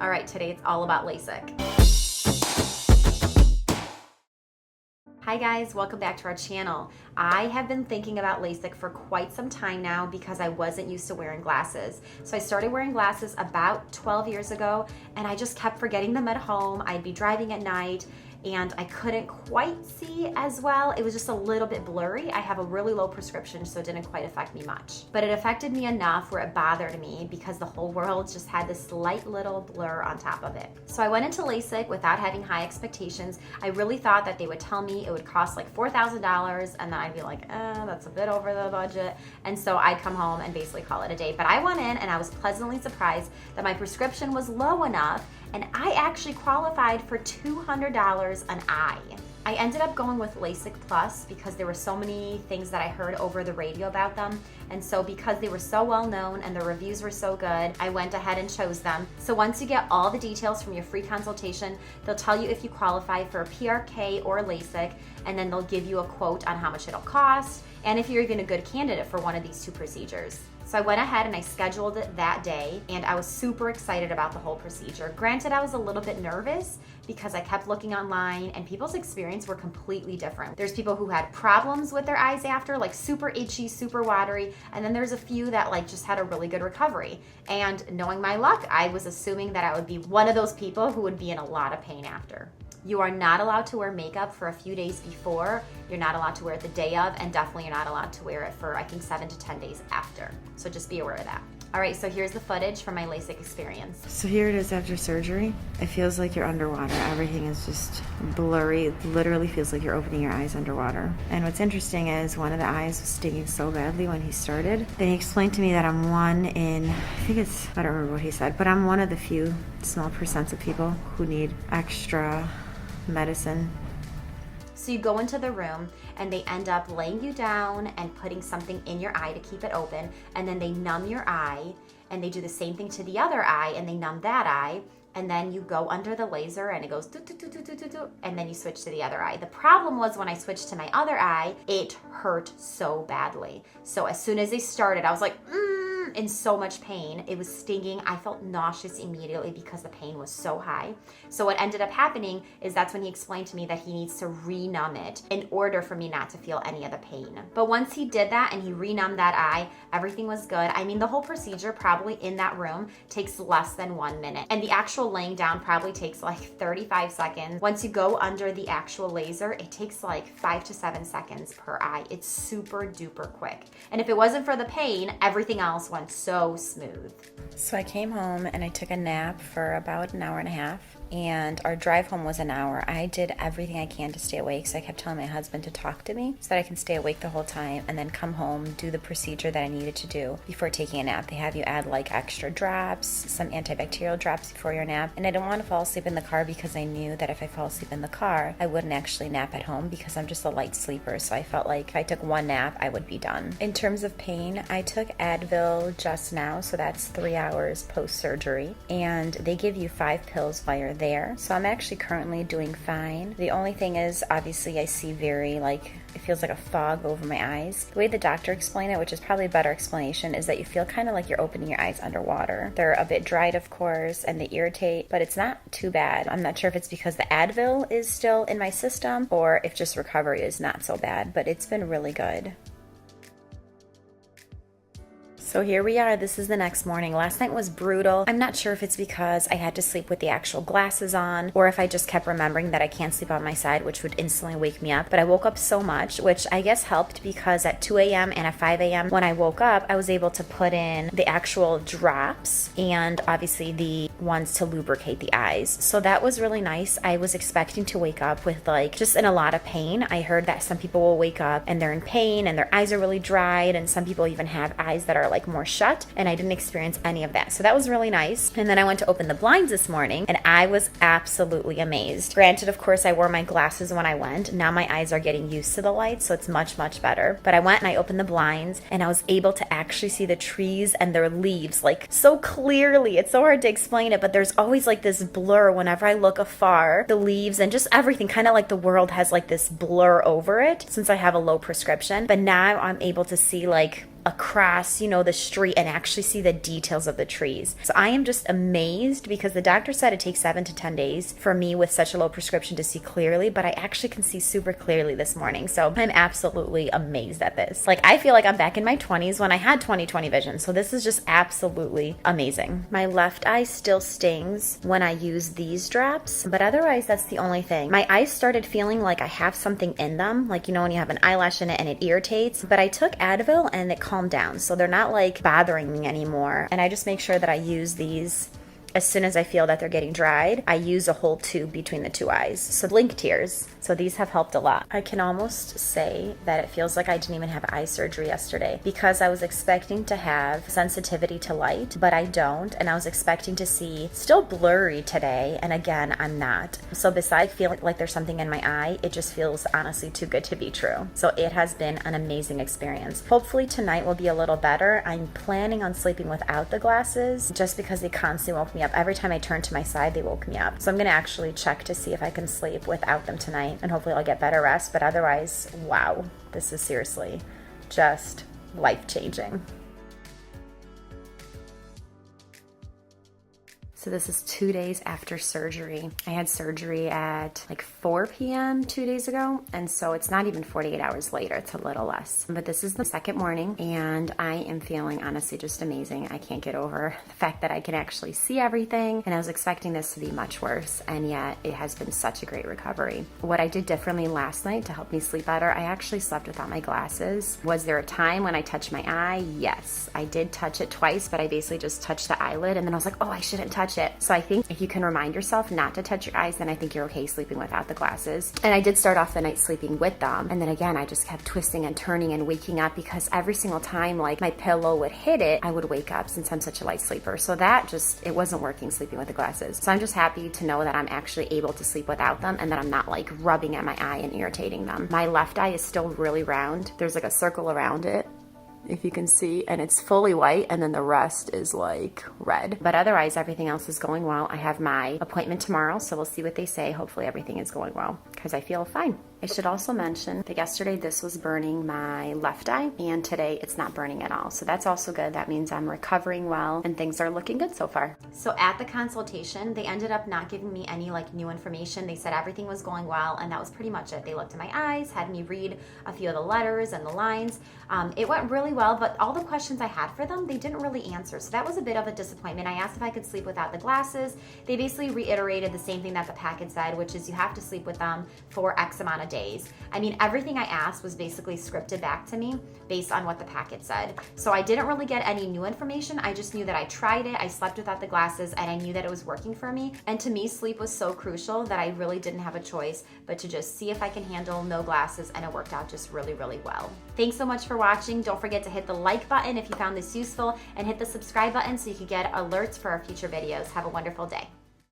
All right, today it's all about LASIK. Hi guys, welcome back to our channel. I have been thinking about LASIK for quite some time now because I wasn't used to wearing glasses. So I started wearing glasses about 12 years ago and I just kept forgetting them at home. I'd be driving at night and I couldn't quite see as well. It was just a little bit blurry. I have a really low prescription, so it didn't quite affect me much. But it affected me enough where it bothered me because the whole world just had this slight little blur on top of it. So I went into LASIK without having high expectations. I really thought that they would tell me it would cost like $4,000 and then I'd be like, that's a bit over the budget. And so I'd come home and basically call it a day. But I went in and I was pleasantly surprised that my prescription was low enough and I actually qualified for $200 an eye. I ended up going with LasikPlus because there were so many things that I heard over the radio about them. And so because they were so well known and the reviews were so good, I went ahead and chose them. So once you get all the details from your free consultation, they'll tell you if you qualify for a PRK or LASIK, and then they'll give you a quote on how much it'll cost, and if you're even a good candidate for one of these two procedures. So I went ahead and I scheduled it that day, and I was super excited about the whole procedure. Granted, I was a little bit nervous because I kept looking online and people's experience were completely different. There's people who had problems with their eyes after, like super itchy, super watery, and then there's a few that like just had a really good recovery. And knowing my luck, I was assuming that I would be one of those people who would be in a lot of pain after. You are not allowed to wear makeup for a few days before. You're not allowed to wear it the day of, and definitely you're not allowed to wear it for, I think, 7 to 10 days after. So just be aware of that. All right, so here's the footage from my LASIK experience. So here it is after surgery. It feels like you're underwater. Everything is just blurry. It literally feels like you're opening your eyes underwater. And what's interesting is one of the eyes was stinging so badly when he started. Then he explained to me that I'm one in, I don't remember what he said, but I'm one of the few small percents of people who need extra medicine. So you go into the room and they end up laying you down and putting something in your eye to keep it open, and then they numb your eye, and they do the same thing to the other eye and they numb that eye, and then you go under the laser and it goes do, do, do, do, do, do, do, and then you switch to the other eye. The problem was when I switched to my other eye, it hurt so badly. So as soon as they started, I was like, in so much pain. It was stinging. I felt nauseous immediately because the pain was so high. So what ended up happening is that's when he explained to me that he needs to re-numb it in order for me not to feel any of the pain. But once he did that and he re-numbed that eye, everything was good. I mean, the whole procedure probably in that room takes less than 1 minute. And the actual laying down probably takes like 35 seconds. Once you go under the actual laser, it takes like 5 to 7 seconds per eye. It's super duper quick. And if it wasn't for the pain, everything else went so smooth. So I came home and I took a nap for about an hour and a half, and our drive home was an hour. I did everything I can to stay awake, so I kept telling my husband to talk to me so that I can stay awake the whole time and then come home, do the procedure that I needed to do before taking a nap. They have you add like extra drops, some antibacterial drops before your nap, and I didn't want to fall asleep in the car because I knew that if I fell asleep in the car, I wouldn't actually nap at home because I'm just a light sleeper, so I felt like if I took one nap, I would be done. In terms of pain, I took Advil just now, so that's 3 hours post-surgery, and they give you 5 pills while you're there. So I'm actually currently doing fine. The only thing is, obviously, I see it feels like a fog over my eyes. The way the doctor explained it, which is probably a better explanation, is that you feel kind of like you're opening your eyes underwater. They're a bit dried, of course, and they irritate, but it's not too bad. I'm not sure if it's because the Advil is still in my system or if just recovery is not so bad, but it's been really good. So here we are. This is the next morning. Last night was brutal. I'm not sure if it's because I had to sleep with the actual glasses on or if I just kept remembering that I can't sleep on my side, which would instantly wake me up. But I woke up so much, which I guess helped because at 2 a.m. and at 5 a.m. when I woke up, I was able to put in the actual drops and obviously the ones to lubricate the eyes. So that was really nice. I was expecting to wake up with like just in a lot of pain. I heard that some people will wake up and they're in pain and their eyes are really dried, and some people even have eyes that are like more shut, and I didn't experience any of that. So that was really nice. And then I went to open the blinds this morning and I was absolutely amazed. Granted, of course, I wore my glasses when I went. Now my eyes are getting used to the light, so it's much, much better. But I went and I opened the blinds and I was able to actually see the trees and their leaves like so clearly. It's so hard to explain it, but there's always like this blur whenever I look afar. The leaves and just everything, kind of like the world has like this blur over it since I have a low prescription. But now I'm able to see like across, you know, the street and actually see the details of the trees. So I am just amazed because the doctor said it takes 7 to 10 days for me with such a low prescription to see clearly, but I actually can see super clearly this morning. So I'm absolutely amazed at this. Like, I feel like I'm back in my 20s when I had 20/20 vision. So this is just absolutely amazing. My left eye still stings when I use these drops, but otherwise that's the only thing. My eyes started feeling like I have something in them, like, you know, when you have an eyelash in it and it irritates, but I took Advil and it calmed down. So they're not like bothering me anymore. And I just make sure that I use these as soon as I feel that they're getting dried. I use a whole tube between the two eyes. So blink tears. So these have helped a lot. I can almost say that it feels like I didn't even have eye surgery yesterday because I was expecting to have sensitivity to light, but I don't. And I was expecting to see still blurry today. And again, I'm not. So besides feeling like there's something in my eye, it just feels honestly too good to be true. So it has been an amazing experience. Hopefully tonight will be a little better. I'm planning on sleeping without the glasses just because they constantly woke me up. Every time I turned to my side, they woke me up. So I'm gonna actually check to see if I can sleep without them tonight, and hopefully I'll get better rest. But otherwise, wow, this is seriously just life-changing. So this is 2 days after surgery. I had surgery at like 4 p.m. 2 days ago, and so it's not even 48 hours later, it's a little less. But this is the second morning, and I am feeling honestly just amazing. I can't get over the fact that I can actually see everything, and I was expecting this to be much worse, and yet it has been such a great recovery. What I did differently last night to help me sleep better, I actually slept without my glasses. Was there a time when I touched my eye? Yes, I did touch it twice, but I basically just touched the eyelid, and then I was like, oh, I shouldn't touch it. So I think if you can remind yourself not to touch your eyes, then I think you're okay sleeping without the glasses. And I did start off the night sleeping with them. And then again, I just kept twisting and turning and waking up because every single time like my pillow would hit it, I would wake up since I'm such a light sleeper. So that just, it wasn't working sleeping with the glasses. So I'm just happy to know that I'm actually able to sleep without them and that I'm not like rubbing at my eye and irritating them. My left eye is still really round. There's like a circle around it, if you can see, and it's fully white, and then the rest is like red. But otherwise, everything else is going well. I have my appointment tomorrow, so we'll see what they say. Hopefully everything is going well because I feel fine. I should also mention that yesterday this was burning my left eye, and today it's not burning at all. So that's also good. That means I'm recovering well and things are looking good so far. So at the consultation, they ended up not giving me any like new information. They said everything was going well, and that was pretty much it. They looked at my eyes, had me read a few of the letters and the lines. It went really well, but all the questions I had for them, they didn't really answer. So that was a bit of a disappointment. I asked if I could sleep without the glasses. They basically reiterated the same thing that the packet said, which is you have to sleep with them for X amount of days. I mean, everything I asked was basically scripted back to me based on what the packet said. So I didn't really get any new information. I just knew that I tried it, I slept without the glasses, and I knew that it was working for me. And to me, sleep was so crucial that I really didn't have a choice but to just see if I can handle no glasses, and it worked out just really, really well. Thanks so much for watching. Don't forget to hit the like button if you found this useful, and hit the subscribe button so you can get alerts for our future videos. Have a wonderful day.